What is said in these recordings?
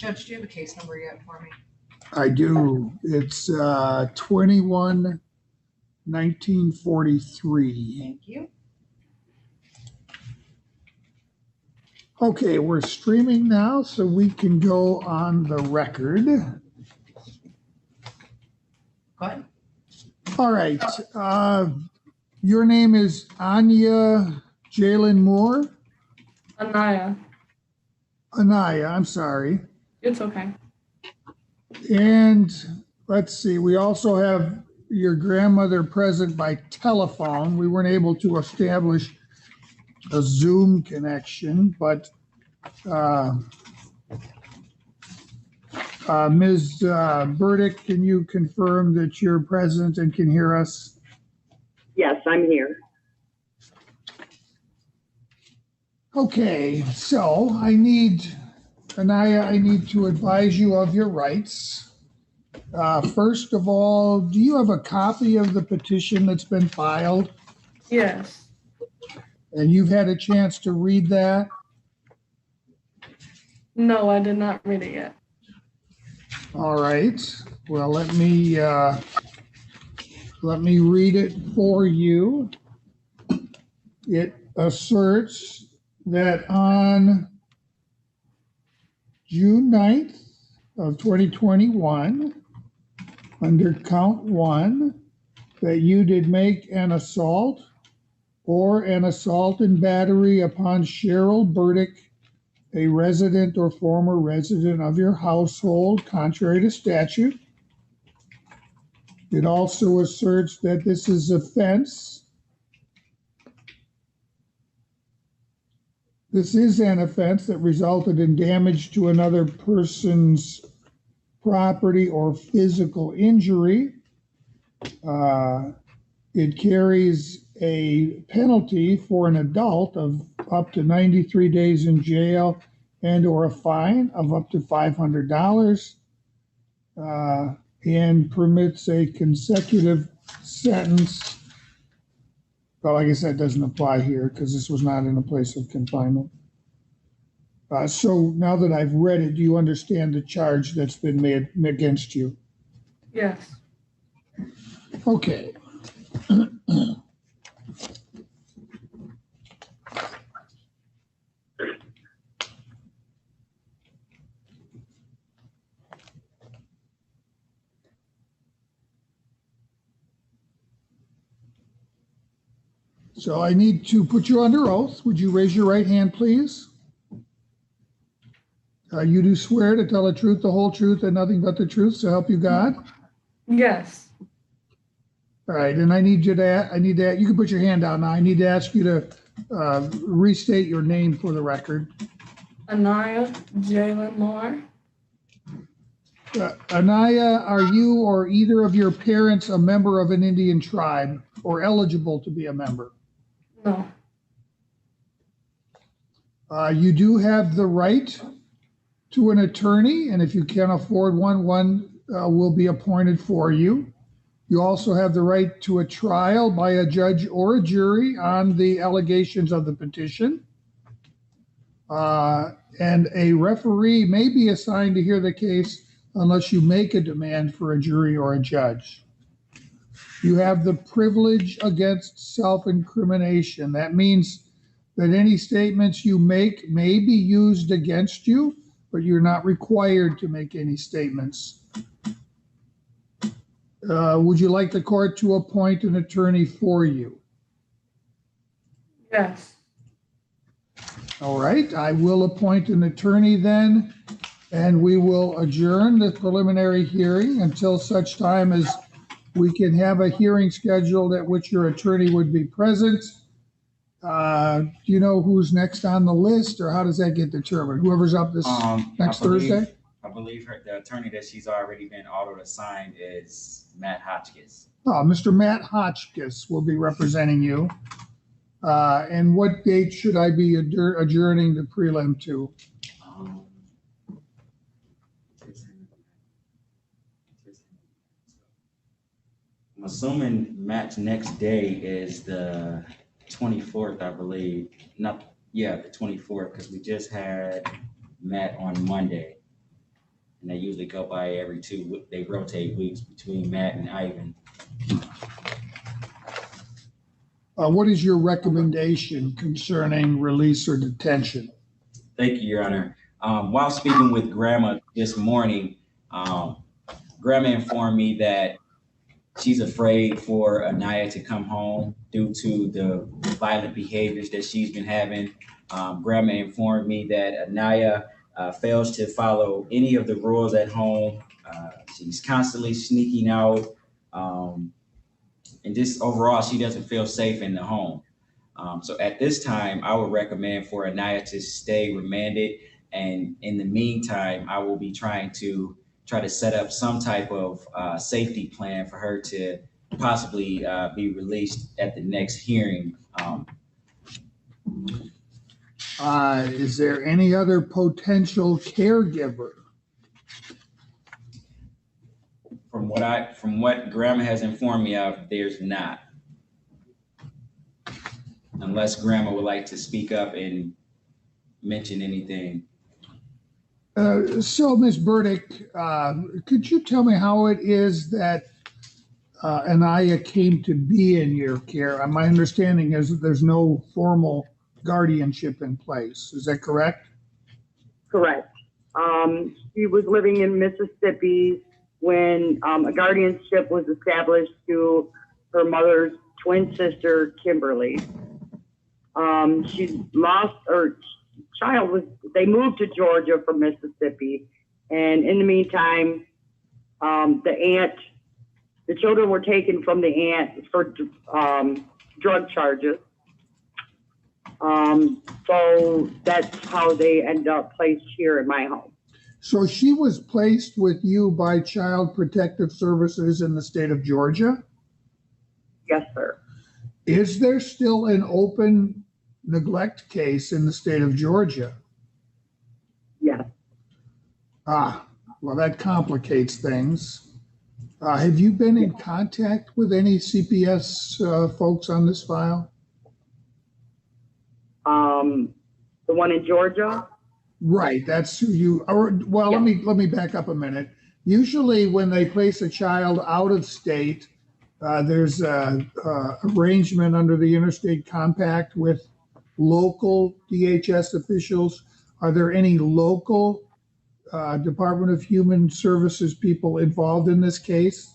Judge, do you have a case number yet for me? I do. It's 21-1943. Thank you. Okay, we're streaming now, so we can go on the record. Go ahead. All right. Your name is Anya Jalen Moore? Anaya. Anaya, I'm sorry. It's okay. And let's see, we also have your grandmother present by telephone. We weren't able to establish a Zoom connection, but Ms. Burdick, can you confirm that you're present and can hear us? Yes, I'm here. Okay, so Anaya, I need to advise you of your rights. First of all, do you have a copy of the petition that's been filed? Yes. And you've had a chance to read that? No, I did not read it yet. All right. Well, let me read it for you. It asserts that on June 9th of 2021, under count 1, that you did make an assault or an assault and battery upon Cheryl Burdick, a resident or former resident of your household, contrary to statute. It also asserts that this is offense. This is an offense that resulted in damage to another person's property or physical injury. It carries a penalty for an adult of up to 93 days in jail and or a fine of up to $500, and permits a consecutive sentence. Well, I guess that doesn't apply here because this was not in a place of confinement. So now that I've read it, do you understand the charge that's been made against you? Yes. Okay. So I need to put you under oath. Would you raise your right hand, please? You do swear to tell the truth, the whole truth, and nothing but the truth, so help you God? Yes. All right, and I need to, you can put your hand down now. I need to ask you to restate your name for the record. Anaya Jalen Moore. Anaya, are you or either of your parents a member of an Indian tribe or eligible to be a member? No. You do have the right to an attorney, and if you can't afford one will be appointed for you. You also have the right to a trial by a judge or a jury on the allegations of the petition. And a referee may be assigned to hear the case unless you make a demand for a jury or a judge. You have the privilege against self-incrimination. That means that any statements you make may be used against you, but you're not required to make any statements. Would you like the court to appoint an attorney for you? Yes. All right, I will appoint an attorney then, and we will adjourn the preliminary hearing until such time as we can have a hearing scheduled at which your attorney would be present. Do you know who's next on the list, or how does that get determined? Whoever's up this next Thursday? I believe the attorney that she's already been auto-assigned is Matt Hotchkiss. Oh, Mr. Matt Hotchkiss will be representing you. And what date should I be adjourning the prelim to? I'm assuming Matt's next day is the 24th, I believe. The 24th, because we just had Matt on Monday. and they usually go by every they rotate weeks between Matt and Ivan. What is your recommendation concerning release or detention? Thank you, Your Honor. While speaking with Grandma this morning, Grandma informed me that she's afraid for Anaya to come home due to the violent behaviors that she's been having. Grandma informed me that Anaya fails to follow any of the rules at home. She's constantly sneaking out. And just overall, she doesn't feel safe in the home. So at this time, I would recommend for Anaya to stay remanded. And in the meantime, I will be trying to set up some type of safety plan for her to possibly be released at the next hearing. Is there any other potential caregiver? From what Grandma has informed me of, there's not. Unless Grandma would like to speak up and mention anything. So, Ms. Burdick, could you tell me how it is that Anaya came to be in your care? My understanding is that there's no formal guardianship in place. Is that correct? Correct. She was living in Mississippi when a guardianship was established to her mother's twin sister, Kimberly. She lost her child they moved to Georgia from Mississippi. And in the meantime, the children were taken from the aunt for drug charges. So that's how they end up placed here in my home. So she was placed with you by Child Protective Services in the state of Georgia? Yes, sir. Is there still an open neglect case in the state of Georgia? Yes. Well, that complicates things. Have you been in contact with any CPS folks on this file? The one in Georgia? Right, that's who you, well, Yeah. let me back up a minute. Usually when they place a child out of state, there's a arrangement under the Interstate Compact with local DHS officials. Are there any local Department of Human Services people involved in this case?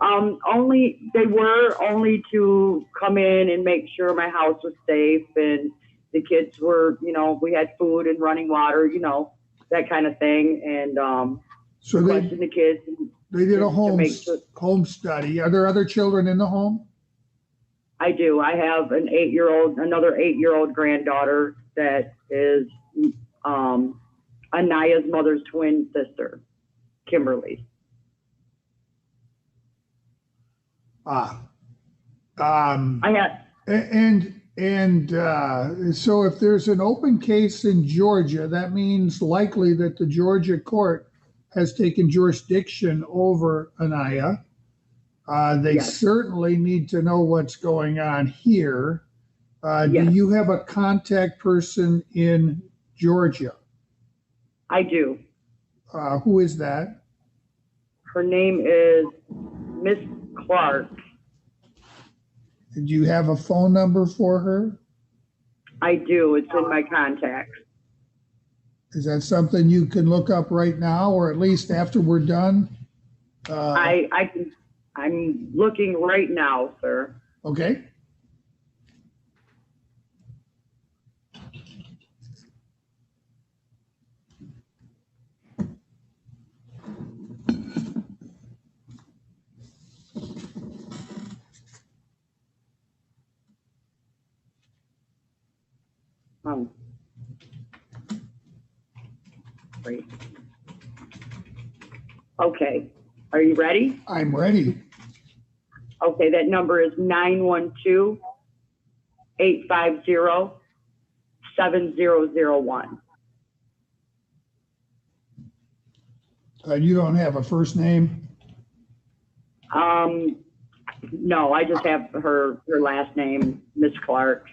They were only to come in and make sure my house was safe and the kids were, we had food and running water, that kind of thing. And So question the kids. they did a to home study. Are there other children in the home? I do. I have another 8-year-old granddaughter that is Anaya's mother's twin sister, Kimberly. I had. So if there's an open case in Georgia, that means likely that the Georgia court has taken jurisdiction over Anaya. They Yes. certainly need to know what's going on here. Yes. Do you have a contact person in Georgia? I do. Who is that? Her name is Miss Clark. Do you have a phone number for her? I do. It's in my contacts. Is that something you can look up right now, or at least after we're done? I'm looking right now, sir. Okay. Oh. Great. Okay. Are you ready? I'm ready. Okay, that number is 912-850-7001. You don't have a first name? No, I just have her last name, Miss Clark.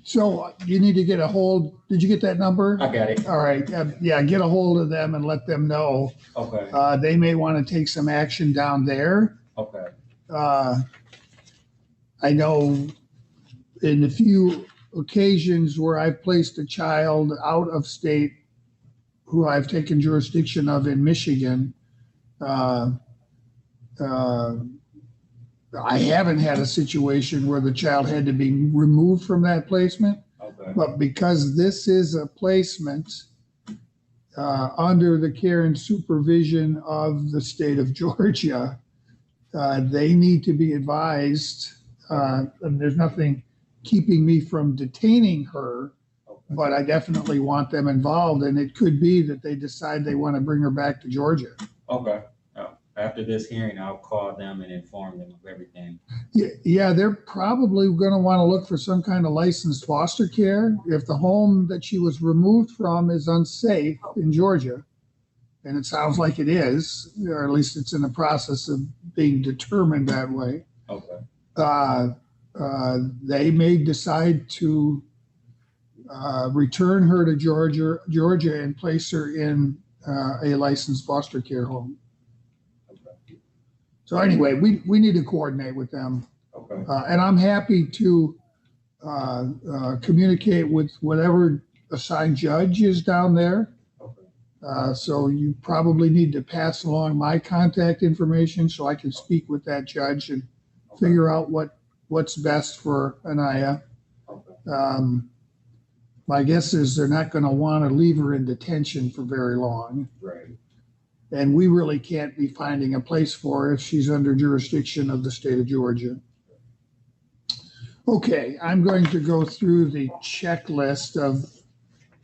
So you need to get a hold, did you get that number? I got it. All right, yeah, get a hold of them and let them know. Okay. They may want to take some action down there. Okay. I know in the few occasions where I've placed a child out of state who I've taken jurisdiction of in Michigan, uh, I haven't had a situation where the child had to be removed from that placement. Okay. But because this is a placement under the care and supervision of the state of Georgia, they need to be advised. And there's nothing keeping me from detaining her, but I definitely want them involved. And it could be that they decide they want to bring her back to Georgia. Okay. After this hearing, I'll call them and inform them of everything. Yeah, they're probably going to want to look for some kind of licensed foster care. If the home that she was removed from is unsafe in Georgia, and it sounds like it is, or at least it's in the process of being determined that way, Okay. they may decide to return her to Georgia and place her in a licensed foster care home. So anyway, we need to coordinate with them. Okay. And I'm happy to communicate with whatever assigned judge is down there. Okay. So you probably need to pass along my contact information so I can speak with that judge and figure out what's best for Anaya. Okay. My guess is they're not going to want to leave her in detention for very long. Right. And we really can't be finding a place for her if she's under jurisdiction of the state of Georgia. Okay, I'm going to go through the checklist of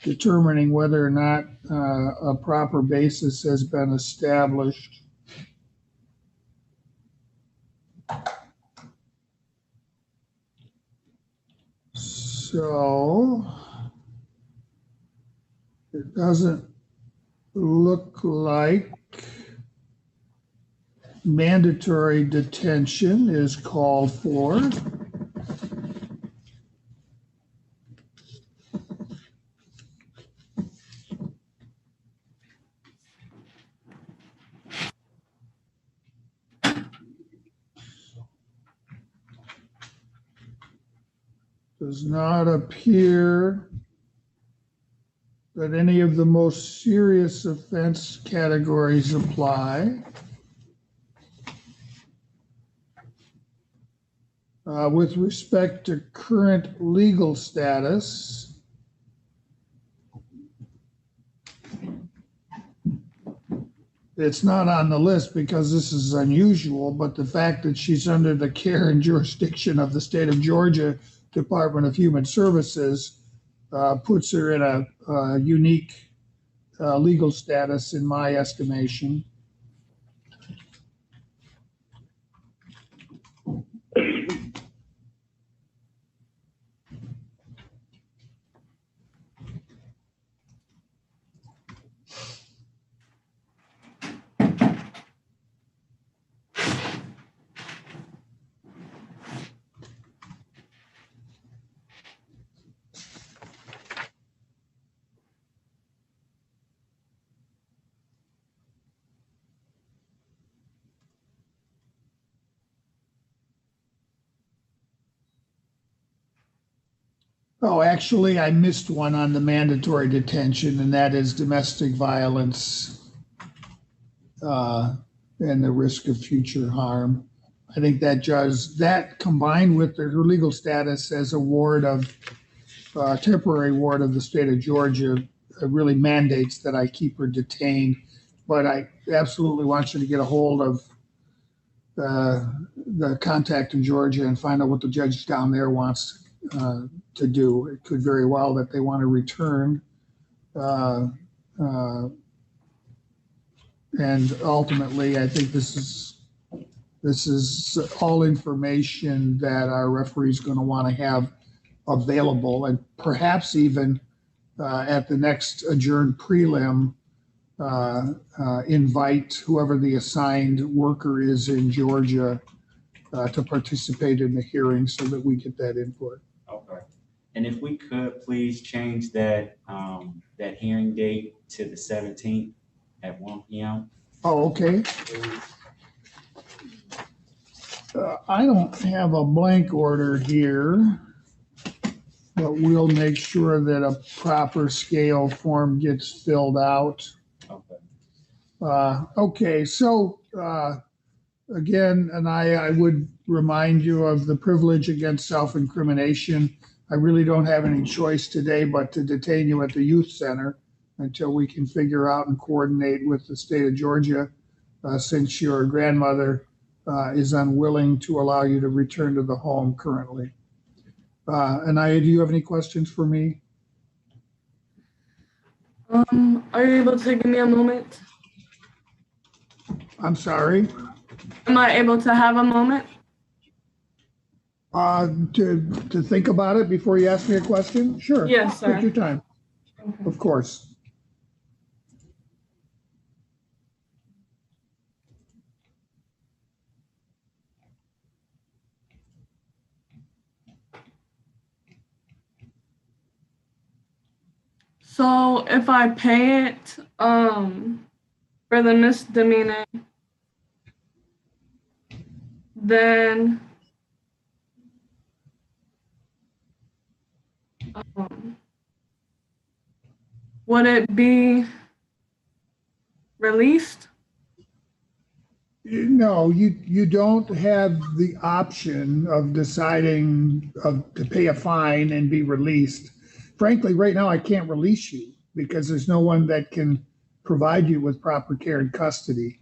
determining whether or not a proper basis has been established. So it doesn't look like mandatory detention is called for. Does not appear that any of the most serious offense categories apply. With respect to current legal status, it's not on the list because this is unusual, but the fact that she's under the care and jurisdiction of the state of Georgia Department of Human Services puts her in a unique legal status in my estimation. Oh, actually, I missed one on the mandatory detention, and that is domestic violence and the risk of future harm. I think that judge, that combined with her legal status as a ward of, temporary ward of the state of Georgia, really mandates that I keep her detained. But I absolutely want you to get a hold of the contact in Georgia and find out what the judge down there wants to do. It could very well that they want to return, and ultimately, I think this is all information that our referee is going to want to have available, and perhaps even at the next adjourned prelim, invite whoever the assigned worker is in Georgia to participate in the hearing so that we get that input. Okay. And if we could please change that, that hearing date to the 17th at 1 p.m. Oh, okay. I don't have a blank order here, but we'll make sure that a proper scale form gets filled out. Okay. Okay, so again, and I would remind you of the privilege against self-incrimination. I really don't have any choice today but to detain you at the youth center until we can figure out and coordinate with the state of Georgia, since your grandmother is unwilling to allow you to return to the home currently. Anaya, do you have any questions for me? Are you able to give me a moment? I'm sorry. Am I able to have a moment? To think about it before you ask me a question? Sure. Yes, sir. Take your time. Okay. Of course. So if I pay it for the misdemeanor, then would it be released? No, you don't have the option of deciding to pay a fine and be released. Frankly, right now I can't release you because there's no one that can provide you with proper care and custody.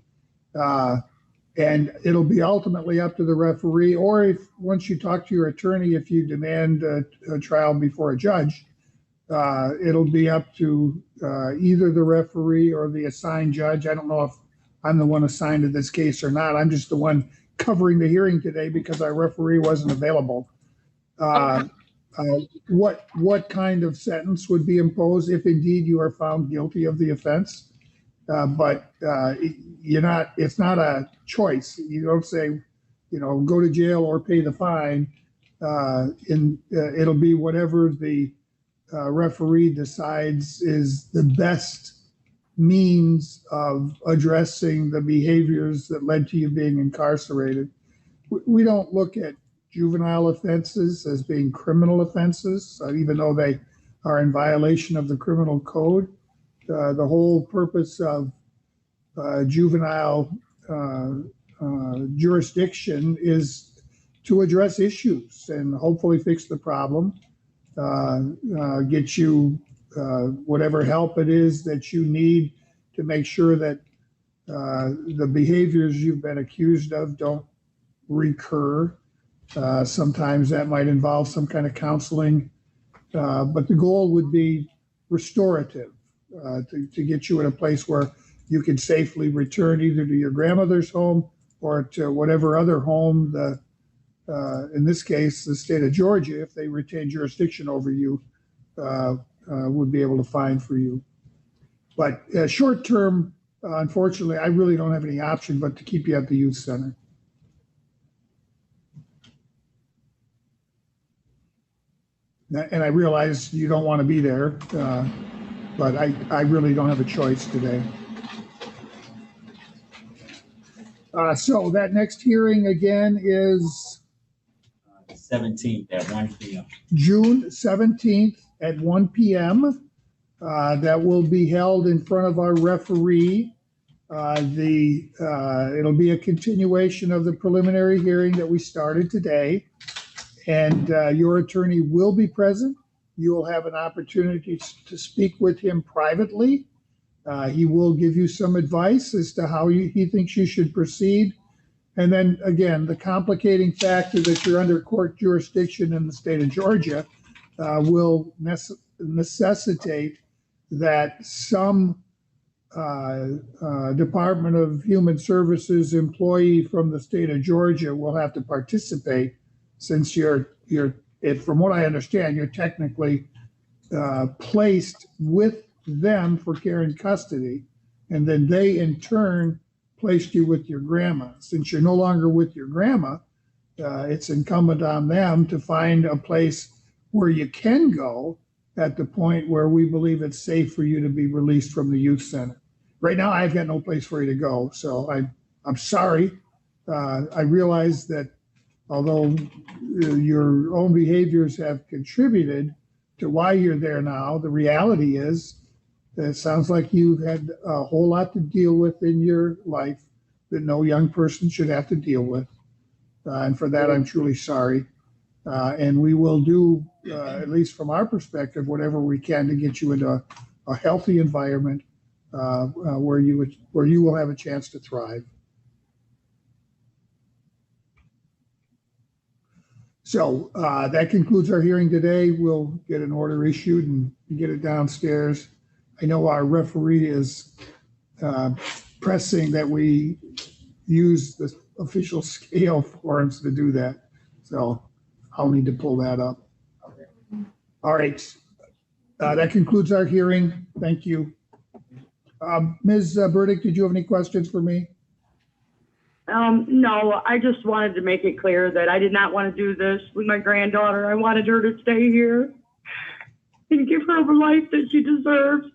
And it'll be ultimately up to the referee, or if once you talk to your attorney, if you demand a trial before a judge, it'll be up to either the referee or the assigned judge. I don't know if I'm the one assigned to this case or not. I'm just the one covering the hearing today because our referee wasn't available. What kind of sentence would be imposed if indeed you are found guilty of the offense? But it's not a choice. You don't say, go to jail or pay the fine. It'll be whatever the referee decides is the best means of addressing the behaviors that led to you being incarcerated. We don't look at juvenile offenses as being criminal offenses, even though they are in violation of the criminal code. The whole purpose of juvenile jurisdiction is to address issues and hopefully fix the problem, get you whatever help it is that you need to make sure that the behaviors you've been accused of don't recur. Sometimes that might involve some kind of counseling, but the goal would be restorative, to get you in a place where you can safely return either to your grandmother's home or to whatever other home in this case, the state of Georgia, if they retain jurisdiction over you, would be able to find for you. But short term, unfortunately, I really don't have any option but to keep you at the youth center. And I realize you don't want to be there, but I really don't have a choice today. So that next hearing again is 17th at 1 p.m. June 17th at 1 p.m. That will be held in front of our referee. It'll be a continuation of the preliminary hearing that we started today. And your attorney will be present. You will have an opportunity to speak with him privately. He will give you some advice as to how he thinks you should proceed. And then again, the complicating factor that you're under court jurisdiction in the state of Georgia will necessitate that some Department of Human Services employee from the state of Georgia will have to participate, since from what I understand, you're technically placed with them for care and custody, and then they in turn placed you with your grandma. Since you're no longer with your grandma, it's incumbent on them to find a place where you can go at the point where we believe it's safe for you to be released from the youth center. Right now, I've got no place for you to go, so I'm sorry. I realize that although your own behaviors have contributed to why you're there now, the reality is that it sounds like you've had a whole lot to deal with in your life that no young person should have to deal with. And for that, I'm truly sorry. And we will do, at least from our perspective, whatever we can to get you into a healthy environment where you will have a chance to thrive. So that concludes our hearing today. We'll get an order issued and get it downstairs. I know our referee is pressing that we use the official scale forms to do that. So I'll need to pull that up. All right. That concludes our hearing. Thank you. Ms. Burdick, did you have any questions for me? No, I just wanted to make it clear that I did not want to do this with my granddaughter. I wanted her to stay here and give her the life that she deserves.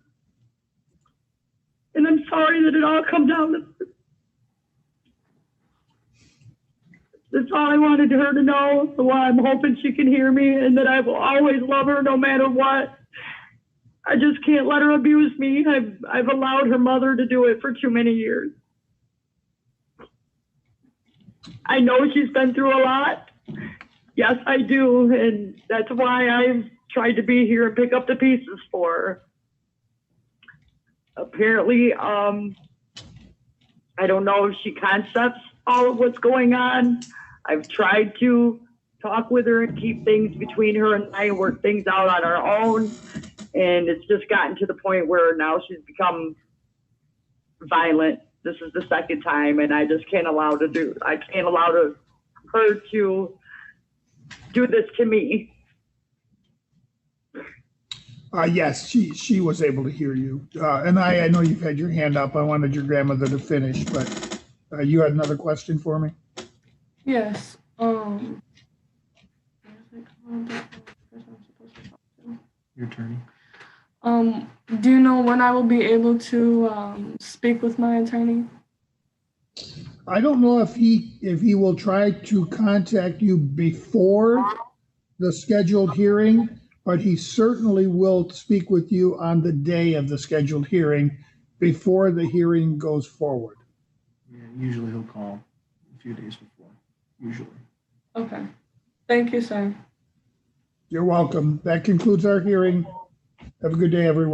And I'm sorry that it all come down to this. That's all I wanted her to know. So I'm hoping she can hear me and that I will always love her no matter what. I just can't let her abuse me. I've allowed her mother to do it for too many years. I know she's been through a lot. Yes, I do. And that's why I've tried to be here and pick up the pieces for her. Apparently, I don't know if she concepts all of what's going on. I've tried to talk with her and keep things between her and I, work things out on our own. And it's just gotten to the point where now she's become violent. This is the second time, and I just can't allow her to do this to me. Yes, she was able to hear you. And I know you've had your hand up. I wanted your grandmother to finish, but you had another question for me? Yes. Your turn. Do you know when I will be able to speak with my attorney? I don't know if he will try to contact you before the scheduled hearing, but he certainly will speak with you on the day of the scheduled hearing before the hearing goes forward. Yeah, usually he'll call a few days before. Usually. Okay. Thank you, sir. You're welcome. That concludes our hearing. Have a good day, everyone.